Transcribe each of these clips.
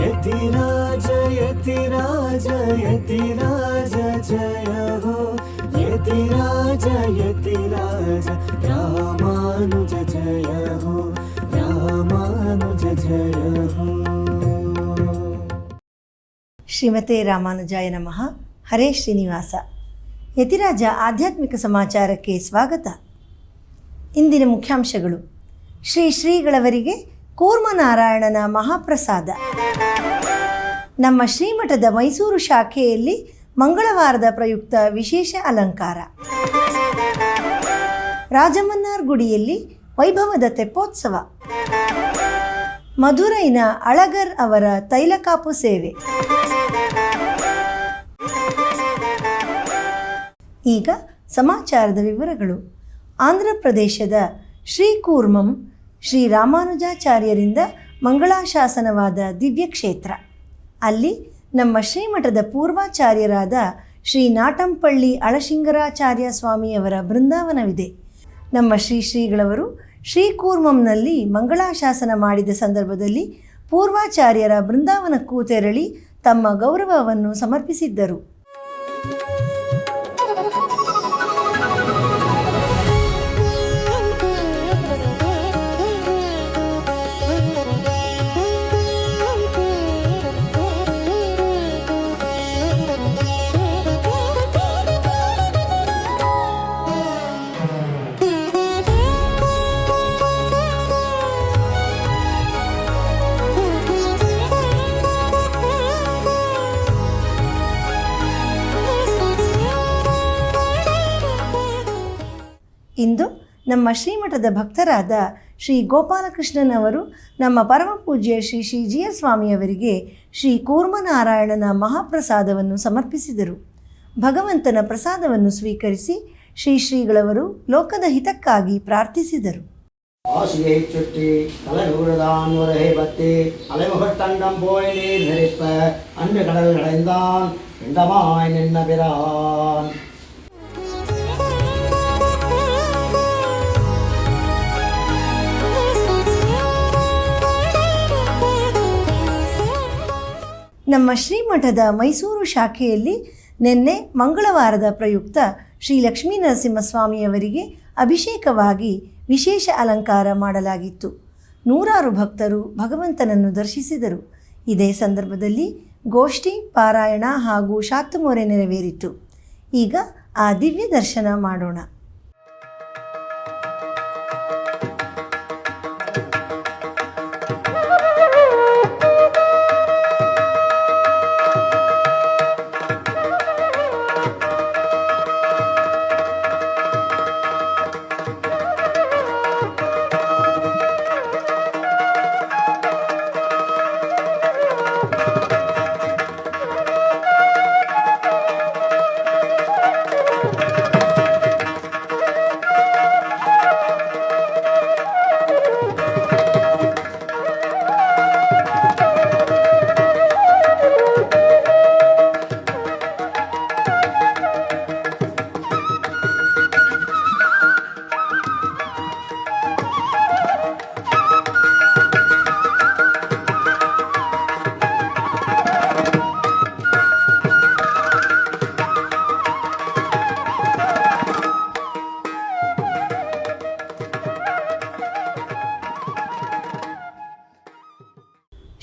यतिराज यतिराज यतिराज जय हो यतिराज यतिराज रामानुज जय हो रामानुज जय हो। ಶ್ರೀಮತೆ ರಾಮಾನುಜಾಯ ನಮಃ. ಹರೇ ಶ್ರೀನಿವಾಸ. ಯತಿರಾಜ ಆಧ್ಯಾತ್ಮಿಕ ಸಮಾಚಾರಕ್ಕೆ ಸ್ವಾಗತ. ಇಂದಿನ ಮುಖ್ಯಾಂಶಗಳು: ಶ್ರೀಗಳವರಿಗೆ ಕೂರ್ಮನಾರಾಯಣನ ಮಹಾಪ್ರಸಾದ. ನಮ್ಮ ಶ್ರೀಮಠದ ಮೈಸೂರು ಶಾಖೆಯಲ್ಲಿ ಮಂಗಳವಾರದ ಪ್ರಯುಕ್ತ ವಿಶೇಷ ಅಲಂಕಾರ. ರಾಜಮನ್ನಾರ್ ಗುಡಿಯಲ್ಲಿ ವೈಭವದ ತೆಪ್ಪೋತ್ಸವ. ಮಧುರೈನ ಅಳಗರ್ ಅವರ ತೈಲಕಾಪು ಸೇವೆ. ಈಗ ಸಮಾಚಾರದ ವಿವರಗಳು. ಆಂಧ್ರ ಪ್ರದೇಶದ ಶ್ರೀಕೂರ್ಮಂ ಶ್ರೀ ರಾಮಾನುಜಾಚಾರ್ಯರಿಂದ ಮಂಗಳಾಶಾಸನವಾದ ದಿವ್ಯ ಕ್ಷೇತ್ರ. ಅಲ್ಲಿ ನಮ್ಮ ಶ್ರೀಮಠದ ಪೂರ್ವಾಚಾರ್ಯರಾದ ಶ್ರೀ ನಾಟಂಪಳ್ಳಿ ಅಳಶಿಂಗರಾಚಾರ್ಯ ಸ್ವಾಮಿಯವರ ಬೃಂದಾವನವಿದೆ. ನಮ್ಮ ಶ್ರೀಗಳವರು ಶ್ರೀಕೂರ್ಮಂನಲ್ಲಿ ಮಂಗಳಾಶಾಸನ ಮಾಡಿದ ಸಂದರ್ಭದಲ್ಲಿ ಪೂರ್ವಾಚಾರ್ಯರ ಬೃಂದಾವನಕ್ಕೂ ತೆರಳಿ ತಮ್ಮ ಗೌರವವನ್ನು ಸಮರ್ಪಿಸಿದ್ದರು. ಇಂದು ನಮ್ಮ ಶ್ರೀಮಠದ ಭಕ್ತರಾದ ಶ್ರೀ ಗೋಪಾಲಕೃಷ್ಣನ್ ಅವರು ನಮ್ಮ ಪರಮಪೂಜ್ಯ ಶ್ರೀ ಜಿಯ ಸ್ವಾಮಿಯವರಿಗೆ ಶ್ರೀ ಕೂರ್ಮನಾರಾಯಣನ ಮಹಾಪ್ರಸಾದವನ್ನು ಸಮರ್ಪಿಸಿದರು. ಭಗವಂತನ ಪ್ರಸಾದವನ್ನು ಸ್ವೀಕರಿಸಿ ಶ್ರೀಗಳವರು ಲೋಕದ ಹಿತಕ್ಕಾಗಿ ಪ್ರಾರ್ಥಿಸಿದರು. ನಮ್ಮ ಶ್ರೀಮಠದ ಮೈಸೂರು ಶಾಖೆಯಲ್ಲಿ ನಿನ್ನೆ ಮಂಗಳವಾರದ ಪ್ರಯುಕ್ತ ಶ್ರೀ ಲಕ್ಷ್ಮೀ ನರಸಿಂಹಸ್ವಾಮಿಯವರಿಗೆ ಅಭಿಷೇಕವಾಗಿ ವಿಶೇಷ ಅಲಂಕಾರ ಮಾಡಲಾಗಿತ್ತು. ನೂರಾರು ಭಕ್ತರು ಭಗವಂತನನ್ನು ದರ್ಶಿಸಿದರು. ಇದೇ ಸಂದರ್ಭದಲ್ಲಿ ಗೋಷ್ಠಿ, ಪಾರಾಯಣ ಹಾಗೂ ಶಾತುಮೊರೆ ನೆರವೇರಿತು. ಈಗ ಆ ದಿವ್ಯ ದರ್ಶನ ಮಾಡೋಣ.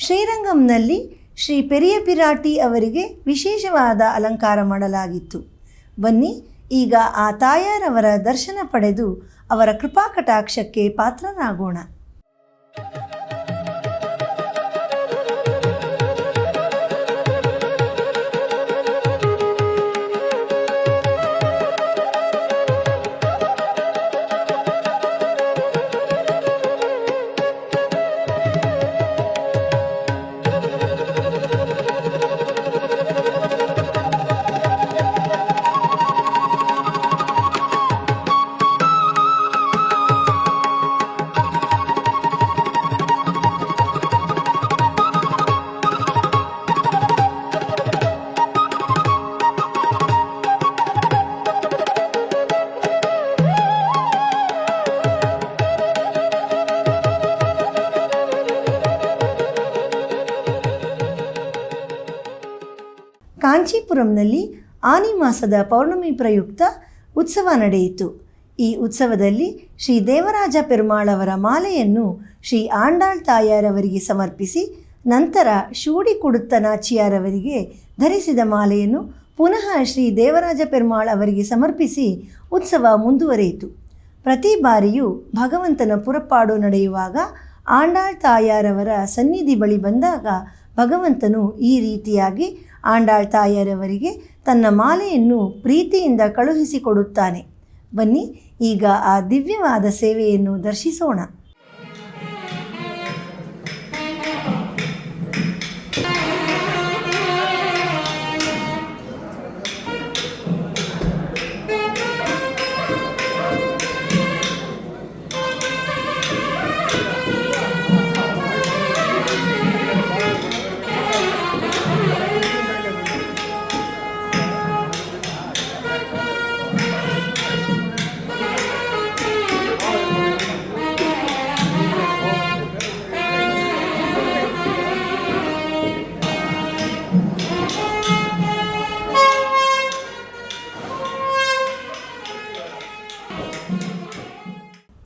ಶ್ರೀರಂಗಂನಲ್ಲಿ ಶ್ರೀ ಪೆರಿಯ ಪಿರಾಟಿ ಅವರಿಗೆ ವಿಶೇಷವಾದ ಅಲಂಕಾರ ಮಾಡಲಾಗಿತ್ತು. ಬನ್ನಿ ಈಗ ಆ ತಾಯಾರವರ ದರ್ಶನ ಪಡೆದು ಅವರ ಕೃಪಾಕಟಾಕ್ಷಕ್ಕೆ ಪಾತ್ರರಾಗೋಣ. ಕಾಂಚೀಪುರಂನಲ್ಲಿ ಆನಿ ಮಾಸದ ಪೌರ್ಣಮಿ ಪ್ರಯುಕ್ತ ಉತ್ಸವ ನಡೆಯಿತು. ಈ ಉತ್ಸವದಲ್ಲಿ ಶ್ರೀ ದೇವರಾಜ ಪೆರುಮಾಳ್ ಅವರ ಮಾಲೆಯನ್ನು ಶ್ರೀ ಆಂಡಾಳ್ ತಾಯಾರವರಿಗೆ ಸಮರ್ಪಿಸಿ ನಂತರ ಶೂಡಿ ಕುಡುತ್ತ ನಾಚಿಯಾರವರಿಗೆ ಧರಿಸಿದ ಮಾಲೆಯನ್ನು ಪುನಃ ಶ್ರೀ ದೇವರಾಜ ಪೆರುಮಾಳ್ ಅವರಿಗೆ ಸಮರ್ಪಿಸಿ ಉತ್ಸವ ಮುಂದುವರಿಯಿತು. ಪ್ರತಿ ಬಾರಿಯೂ ಭಗವಂತನ ಪುರಪಾಡು ನಡೆಯುವಾಗ ಆಂಡಾಳ್ ತಾಯಾರವರ ಸನ್ನಿಧಿ ಬಳಿ ಬಂದಾಗ ಭಗವಂತನು ಈ ರೀತಿಯಾಗಿ ಆಂಡಾಳ್ ತಾಯಾರವರಿಗೆ ತನ್ನ ಮಾಲೆಯನ್ನು ಪ್ರೀತಿಯಿಂದ ಕಳುಹಿಸಿಕೊಡುತ್ತಾನೆ. ಬನ್ನಿ ಈಗ ಆ ದಿವ್ಯವಾದ ಸೇವೆಯನ್ನು ದರ್ಶಿಸೋಣ.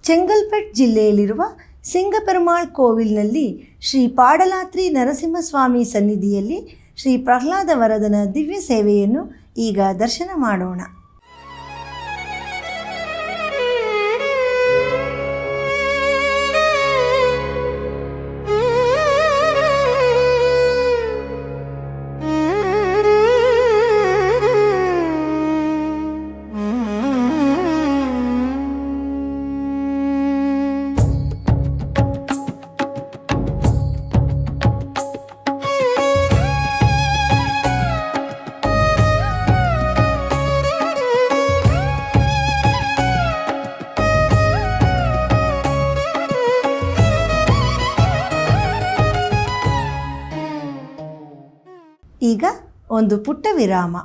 ಚೆಂಗಲ್ಪಟ್ ಜಿಲ್ಲೆಯಲ್ಲಿರುವ ಸಿಂಗಪೆರುಮಾಳ್ ಕೋವಿಲ್ನಲ್ಲಿ ಶ್ರೀ ಪಾಡಲಾತ್ರಿ ನರಸಿಂಹಸ್ವಾಮಿ ಸನ್ನಿಧಿಯಲ್ಲಿ ಶ್ರೀ ಪ್ರಹ್ಲಾದ ವರದನ ದಿವ್ಯ ಸೇವೆಯನ್ನು ಈಗ ದರ್ಶನ ಮಾಡೋಣ. ಈಗ ಒಂದು ಪುಟ್ಟ ವಿರಾಮ.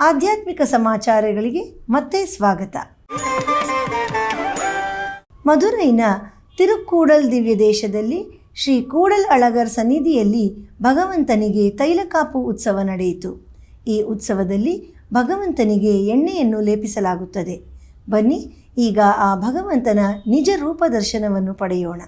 ಆಧ್ಯಾತ್ಮಿಕ ಸಮಾಚಾರಗಳಿಗೆ ಮತ್ತೆ ಸ್ವಾಗತ. ಮಧುರೈನ ತಿರುಕ್ಕೂಡಲ್ ದಿವ್ಯ ದೇಶದಲ್ಲಿ ಶ್ರೀ ಕೂಡಲ್ ಅಳಗರ್ ಸನ್ನಿಧಿಯಲ್ಲಿ ಭಗವಂತನಿಗೆ ತೈಲಕಾಪು ಉತ್ಸವ ನಡೆಯಿತು. ಈ ಉತ್ಸವದಲ್ಲಿ ಭಗವಂತನಿಗೆ ಎಣ್ಣೆಯನ್ನು ಲೇಪಿಸಲಾಗುತ್ತದೆ. ಬನ್ನಿ ಈಗ ಆ ಭಗವಂತನ ನಿಜ ರೂಪ ದರ್ಶನವನ್ನು ಪಡೆಯೋಣ.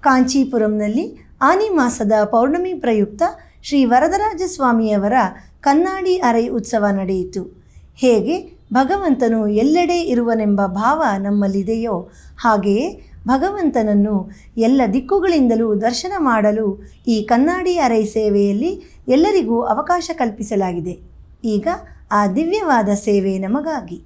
ಕಾಂಚೀಪುರಂನಲ್ಲಿ ಆನಿ ಮಾಸದ ಪೌರ್ಣಮಿ ಪ್ರಯುಕ್ತ ಶ್ರೀ ವರದರಾಜ ಸ್ವಾಮಿಯವರ ಕನ್ನಾಡಿ ಅರೈ ಉತ್ಸವ ನಡೆಯಿತು. ಹೇಗೆ ಭಗವಂತನು ಎಲ್ಲೆಡೆ ಇರುವನೆಂಬ ಭಾವ ನಮ್ಮಲ್ಲಿದೆಯೋ ಹಾಗೆಯೇ ಭಗವಂತನನ್ನು ಎಲ್ಲ ದಿಕ್ಕುಗಳಿಂದಲೂ ದರ್ಶನ ಮಾಡಲು ಈ ಕನ್ನಾಡಿ ಅರೈ ಸೇವೆಯಲ್ಲಿ ಎಲ್ಲರಿಗೂ ಅವಕಾಶ ಕಲ್ಪಿಸಲಾಗಿದೆ. ಈಗ ಆ ದಿವ್ಯವಾದ ಸೇವೆ ನಮಗಾಗಿ.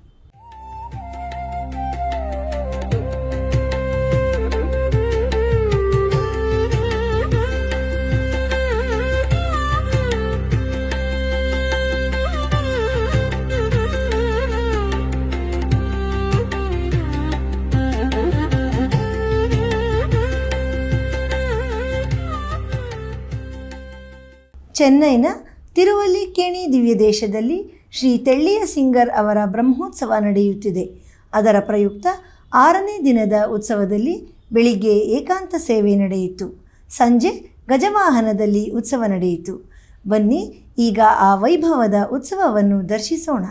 ಚೆನ್ನೈನ ತಿರುವಲ್ಲಿಕೇಣಿ ದಿವ್ಯ ದೇಶದಲ್ಲಿ ಶ್ರೀ ತೆಳ್ಳಿಯ ಸಿಂಗರ್ ಅವರ ಬ್ರಹ್ಮೋತ್ಸವ ನಡೆಯುತ್ತಿದೆ. ಅದರ ಪ್ರಯುಕ್ತ 6ನೇ ದಿನದ ಉತ್ಸವದಲ್ಲಿ ಬೆಳಿಗ್ಗೆ ಏಕಾಂತ ಸೇವೆ ನಡೆಯಿತು. ಸಂಜೆ ಗಜವಾಹನದಲ್ಲಿ ಉತ್ಸವ ನಡೆಯಿತು. ಬನ್ನಿ ಈಗ ಆ ವೈಭವದ ಉತ್ಸವವನ್ನು ದರ್ಶಿಸೋಣ.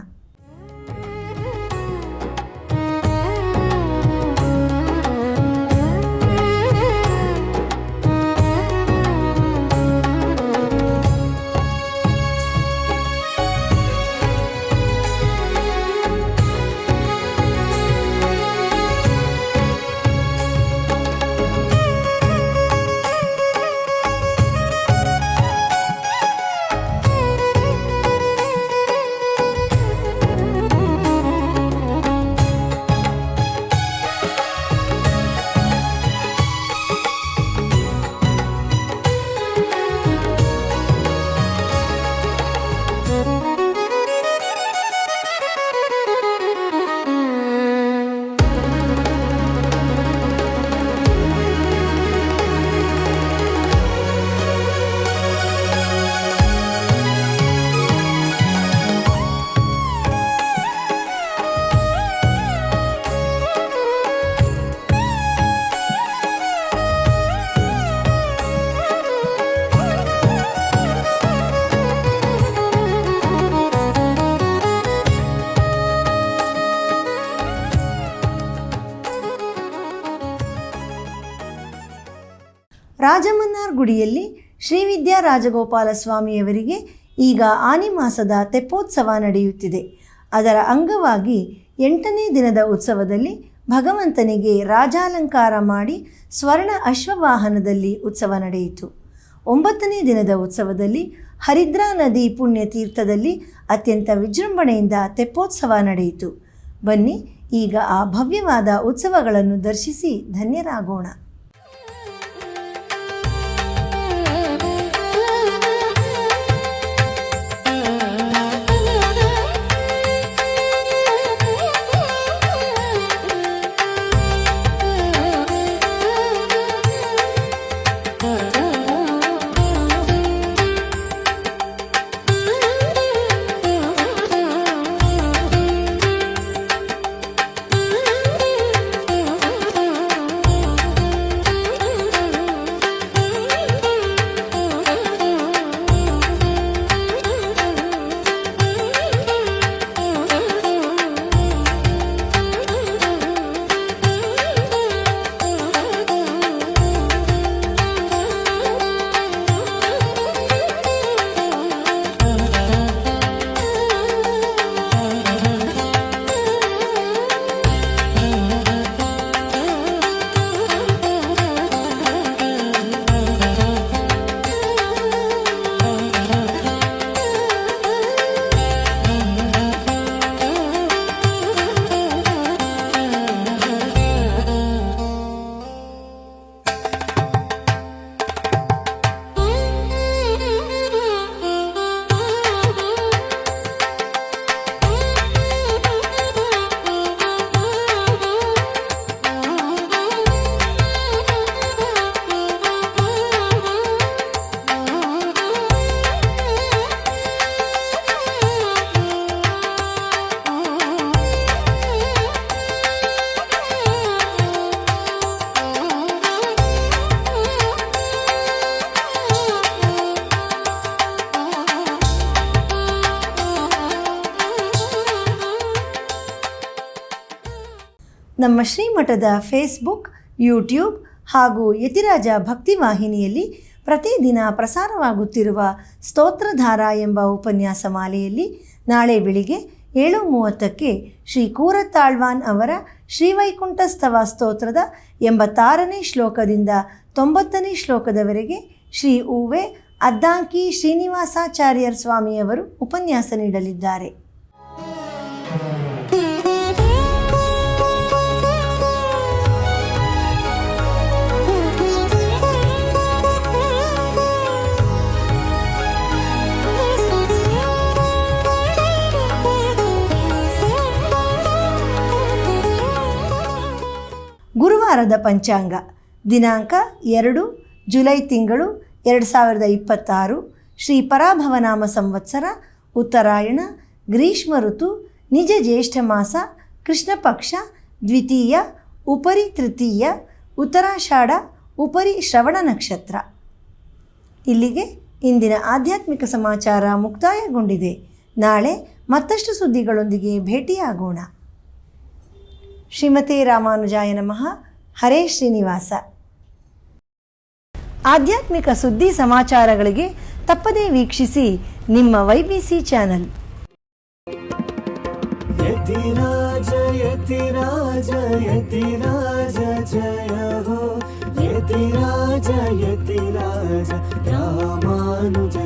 ರಾಜಮನ್ನಾರ್ ಗುಡಿಯಲ್ಲಿ ಶ್ರೀವಿದ್ಯಾ ರಾಜಗೋಪಾಲ ಸ್ವಾಮಿಯವರಿಗೆ ಈಗ ಆನಿ ಮಾಸದ ತೆಪ್ಪೋತ್ಸವ ನಡೆಯುತ್ತಿದೆ. ಅದರ ಅಂಗವಾಗಿ 8ನೇ ದಿನದ ಉತ್ಸವದಲ್ಲಿ ಭಗವಂತನಿಗೆ ರಾಜಾಲಂಕಾರ ಮಾಡಿ ಸ್ವರ್ಣ ಅಶ್ವವಾಹನದಲ್ಲಿ ಉತ್ಸವ ನಡೆಯಿತು. 9ನೇ ದಿನದ ಉತ್ಸವದಲ್ಲಿ ಹರಿದ್ರಾ ನದಿ ಪುಣ್ಯತೀರ್ಥದಲ್ಲಿ ಅತ್ಯಂತ ವಿಜೃಂಭಣೆಯಿಂದ ತೆಪ್ಪೋತ್ಸವ ನಡೆಯಿತು. ಬನ್ನಿ ಈಗ ಆ ಭವ್ಯವಾದ ಉತ್ಸವಗಳನ್ನು ದರ್ಶಿಸಿ ಧನ್ಯರಾಗೋಣ. ನಮ್ಮ ಶ್ರೀಮಠದ ಫೇಸ್ಬುಕ್, ಯೂಟ್ಯೂಬ್ ಹಾಗೂ ಯತಿರಾಜ ಭಕ್ತಿವಾಹಿನಿಯಲ್ಲಿ ಪ್ರತಿದಿನ ಪ್ರಸಾರವಾಗುತ್ತಿರುವ ಸ್ತೋತ್ರಧಾರ ಎಂಬ ಉಪನ್ಯಾಸ ಮಾಲೆಯಲ್ಲಿ ನಾಳೆ ಬೆಳಿಗ್ಗೆ 7:30ಕ್ಕೆ ಶ್ರೀ ಕೂರತ್ತಾಳ್ವಾನ್ ಅವರ ಶ್ರೀವೈಕುಂಠಸ್ತವ ಸ್ತೋತ್ರದ 86ನೇ ಶ್ಲೋಕದಿಂದ 90ನೇ ಶ್ಲೋಕದವರೆಗೆ ಶ್ರೀ ಉವೆ ಅದ್ದಾಂಕಿ ಶ್ರೀನಿವಾಸಾಚಾರ್ಯರ್ ಸ್ವಾಮಿಯವರು ಉಪನ್ಯಾಸ ನೀಡಲಿದ್ದಾರೆ. ಗುರುವಾರದ ಪಂಚಾಂಗ ದಿನಾಂಕ 2 ಜುಲೈ ತಿಂಗಳು 2026 ಶ್ರೀ ಪರಾಭವನಾಮ ಸಂವತ್ಸರ ಉತ್ತರಾಯಣ ಗ್ರೀಷ್ಮ ಋತು ನಿಜ ಜ್ಯೇಷ್ಠ ಮಾಸ ಕೃಷ್ಣ ಪಕ್ಷ ದ್ವಿತೀಯ ಉಪರಿ ತೃತೀಯ ಉತ್ತರಾಷಾಢ ಉಪರಿ ಶ್ರವಣ ನಕ್ಷತ್ರ. ಇಲ್ಲಿಗೆ ಇಂದಿನ ಆಧ್ಯಾತ್ಮಿಕ ಸಮಾಚಾರ ಮುಕ್ತಾಯಗೊಂಡಿದೆ. ನಾಳೆ ಮತ್ತಷ್ಟು ಸುದ್ದಿಗಳೊಂದಿಗೆ ಭೇಟಿಯಾಗೋಣ. ಶ್ರೀಮತಿ ರಾಮಾನುಜಾಯ ನಮಃ. ಹರೇ ಶ್ರೀನಿವಾಸ. ಆಧ್ಯಾತ್ಮಿಕ ಸುದ್ದಿ ಸಮಾಚಾರಗಳಿಗೆ ತಪ್ಪದೇ ವೀಕ್ಷಿಸಿ ನಿಮ್ಮ YBC ಚಾನಲ್. ಯತಿರಾಜ ಯತಿರಾಜ ಯತಿರಾಜ ಜಯ ಹೋ ಯತಿರಾಜ ಯತಿರಾಜ ರಾಮಾನುಜ